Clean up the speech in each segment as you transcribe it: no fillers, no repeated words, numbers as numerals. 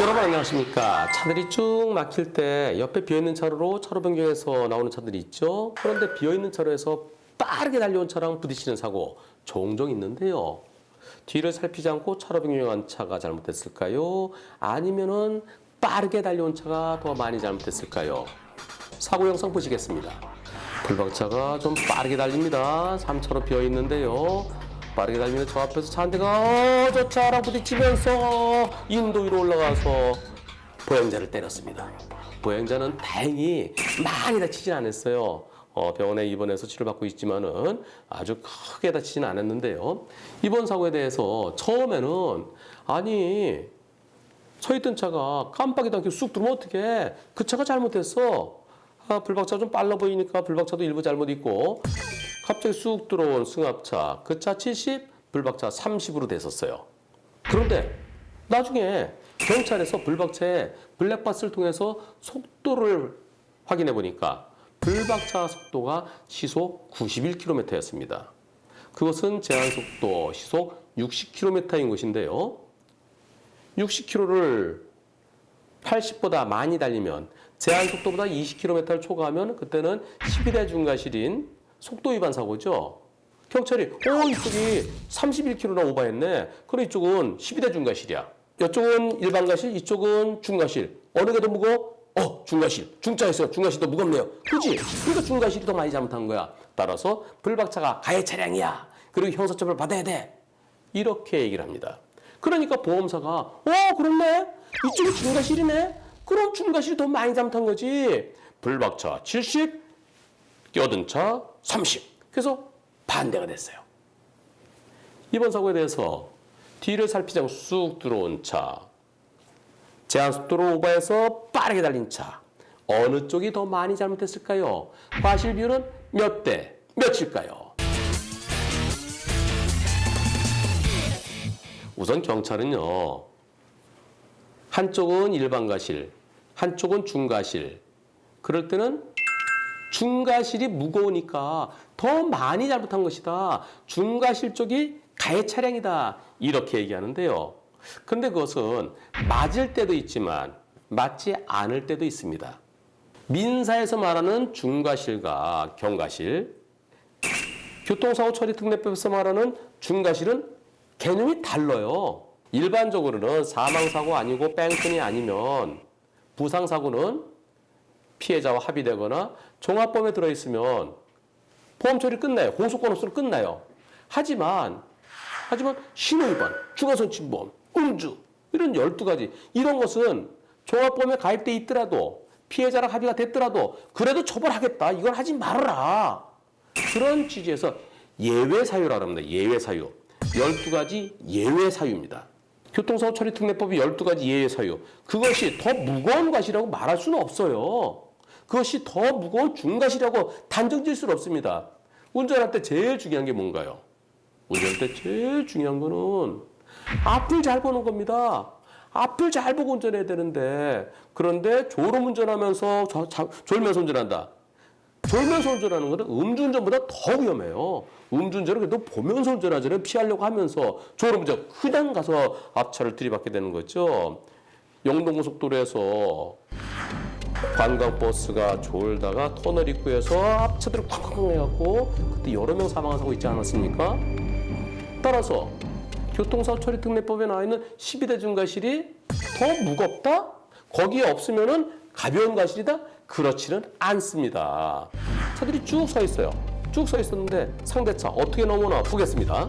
여러분 안녕하십니까. 차들이 쭉 막힐 때 옆에 비어있는 차로로 차로 변경해서 나오는 차들이 있죠. 그런데 비어있는 차로에서 빠르게 달려온 차랑 부딪히는 사고 종종 있는데요. 뒤를 살피지 않고 차로 변경한 차가 잘못됐을까요? 아니면은 빠르게 달려온 차가 더 많이 잘못됐을까요? 사고 영상 보시겠습니다. 불박차가 좀 빠르게 달립니다. 3차로 비어있는데요. 빠르게 달리는 저 앞에서 차 한 대가 저 차랑 부딪히면서 인도 위로 올라가서 보행자를 때렸습니다. 보행자는 다행히 많이 다치진 않았어요. 병원에 입원해서 치료받고 있지만은 아주 크게 다치진 않았는데요. 이번 사고에 대해서 처음에는 아니 서 있던 차가 깜빡이도 않게 쑥 들어오면 어떡해. 그 차가 잘못했어. 불박차가 좀 빨라 보이니까 불박차도 일부 잘못 있고 갑자기 쑥 들어온 승합차, 그 차 70, 불박차 30으로 됐었어요. 그런데 나중에 경찰에서 불박차의 블랙박스를 통해서 속도를 확인해 보니까 불박차 속도가 시속 91km였습니다. 그것은 제한속도 시속 60km인 것인데요. 60km를 80보다 많이 달리면 제한속도보다 20km를 초과하면 그때는 12대 중과실인 속도 위반 사고죠. 경찰이 이쪽이 31km나 오버했네. 그럼 이쪽은 12대 중과실이야. 이쪽은 일반 과실, 이쪽은 중과실. 어느 게 더 무거워? 중과실. 중자에서 중과실 더 무겁네요. 그렇지? 그러니까 중과실이 더 많이 잘못한 거야. 따라서 불박차가 가해 차량이야. 그리고 형사처벌 받아야 돼. 이렇게 얘기를 합니다. 그러니까 보험사가 그렇네. 이쪽이 중과실이네. 그럼 중과실이 더 많이 잘못한 거지. 불박차 70, 끼어든 차 30. 그래서 반대가 됐어요. 이번 사고에 대해서 뒤를 살피지 않고 쑥 들어온 차, 제한속도를 오버해서 빠르게 달린 차, 어느 쪽이 더 많이 잘못했을까요? 과실 비율은 몇 대 몇일까요? 우선 경찰은요, 한쪽은 일반 과실, 한쪽은 중과실. 그럴 때는 중과실이 무거우니까 더 많이 잘못한 것이다. 중과실 쪽이 가해 차량이다. 이렇게 얘기하는데요. 그런데 그것은 맞을 때도 있지만 맞지 않을 때도 있습니다. 민사에서 말하는 중과실과 경과실, 교통사고 처리 특례법에서 말하는 중과실은 개념이 달라요. 일반적으로는 사망사고 아니고 뺑소니 아니면 부상사고는 피해자와 합의되거나 종합범에 들어있으면 보험 처리 끝나요. 공소권 없으면 끝나요. 하지만 신호위반, 중앙선 침범, 음주 이런 12가지 이런 것은 종합범에 가입돼 있더라도 피해자랑 합의가 됐더라도 그래도 처벌하겠다. 이건 하지 말아라. 그런 취지에서 예외 사유라고 합니다. 예외 사유. 12가지 예외 사유입니다. 교통사고 처리 특례법이 12가지 예외 사유. 그것이 더 무거운 과실이라고 말할 수는 없어요. 그것이 더 무거운 중과실이라고 단정 지을 수는 없습니다. 운전할 때 제일 중요한 게 뭔가요? 운전할 때 제일 중요한 거는 앞을 잘 보는 겁니다. 앞을 잘 보고 운전해야 되는데 그런데 졸음 운전하면서 졸면서 운전한다. 졸면서 운전하는 것은 음주운전보다 더 위험해요. 음주운전은 그래도 보면서 운전하잖아요. 피하려고 하면서 졸음운전 그냥 가서 앞차를 들이받게 되는 거죠. 영동고속도로에서 관광버스가 졸다가 터널 입구에서 앞차들을 쾅쾅 해갖고 그때 여러 명 사망한 사고 있지 않았습니까? 따라서 교통사고 처리 특례법에 나와 있는 12대 중과실이 더 무겁다? 거기에 없으면은 가벼운 과실이다? 그렇지는 않습니다. 차들이 쭉 서 있어요. 쭉 서 있었는데 상대차 어떻게 넘어오나 보겠습니다.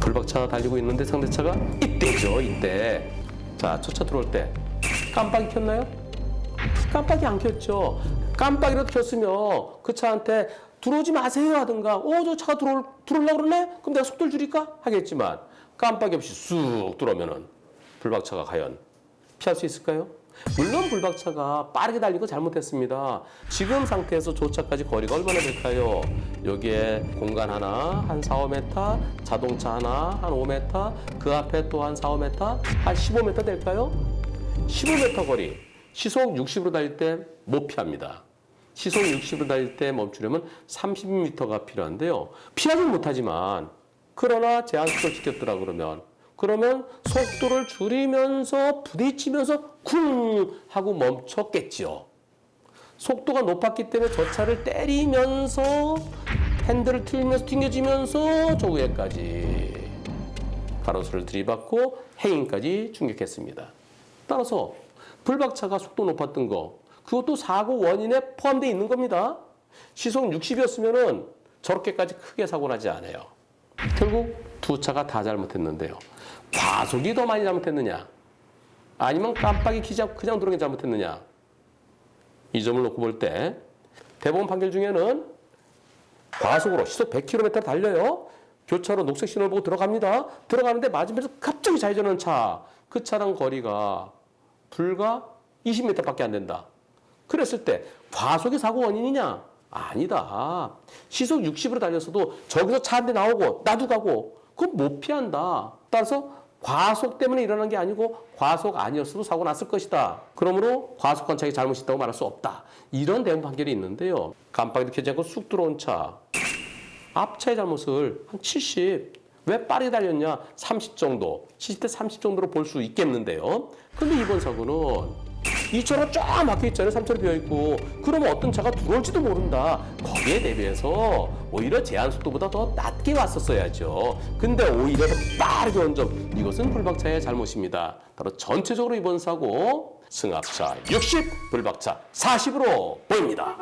불박차 달리고 있는데 상대차가 이때죠, 이때. 자, 첫 차 들어올 때 깜빡이 켰나요? 깜빡이 안 켰죠. 깜빡이라도 켰으면 그 차한테 들어오지 마세요 하든가 저 차가 들어오려고 그러네? 그럼 내가 속도를 줄일까? 하겠지만 깜빡이 없이 쑥 들어오면은 불박차가 과연 피할 수 있을까요? 물론 불박차가 빠르게 달리고 잘못했습니다. 지금 상태에서 조차까지 거리가 얼마나 될까요? 여기에 공간 하나 한 4, 5m, 자동차 하나 한 5m, 그 앞에 또 한 4, 5m, 한 15m 될까요? 15m 거리. 시속 60으로 달릴 때 못 피합니다. 시속 60으로 달릴 때 멈추려면 30m가 필요한데요. 피하지는 못하지만 그러나 제한속도를 지켰더라 그러면 속도를 줄이면서 부딪히면서 쿵 하고 멈췄겠지요. 속도가 높았기 때문에 저 차를 때리면서 핸들을 틀면서 튕겨지면서 저 위에까지 가로수를 들이받고 해인까지 충격했습니다. 따라서 불박차가 속도 높았던 거 그것도 사고 원인에 포함되어 있는 겁니다. 시속 60이었으면 저렇게까지 크게 사고 나지 않아요. 결국 두 차가 다 잘못했는데요. 과속이 더 많이 잘못했느냐? 아니면 깜빡이 켜지 않고 그냥 들어오는 게 잘못했느냐? 이 점을 놓고 볼 때 대법원 판결 중에는 과속으로 시속 100km 달려요. 교차로 녹색 신호를 보고 들어갑니다. 들어가는데 맞으면서 갑자기 좌회전하는 차. 그 차랑 거리가 불과 20m밖에 안 된다. 그랬을 때 과속이 사고 원인이냐? 아니다. 시속 60으로 달렸어도 저기서 차 한 대 나오고 나도 가고 그건 못 피한다. 따라서 과속 때문에 일어난 게 아니고 과속 아니었어도 사고 났을 것이다. 그러므로 과속한 차의 잘못이 있다고 말할 수 없다. 이런 대법원 판결이 있는데요. 깜빡이도 켜지 않고 쑥 들어온 차. 앞차의 잘못을 한 70, 왜 빠르게 달렸냐? 30 정도, 70대 30 정도로 볼 수 있겠는데요. 근데 이번 사고는 2차로 쫙 막혀 있잖아요. 3차로 비어 있고. 그러면 어떤 차가 들어올지도 모른다. 거기에 대비해서 오히려 제한 속도보다 더 낮게 왔었어야죠. 근데 오히려 더 빠르게 온 점. 이것은 불박차의 잘못입니다. 따로 전체적으로 이번 사고 승합차 60, 불박차 40으로 보입니다.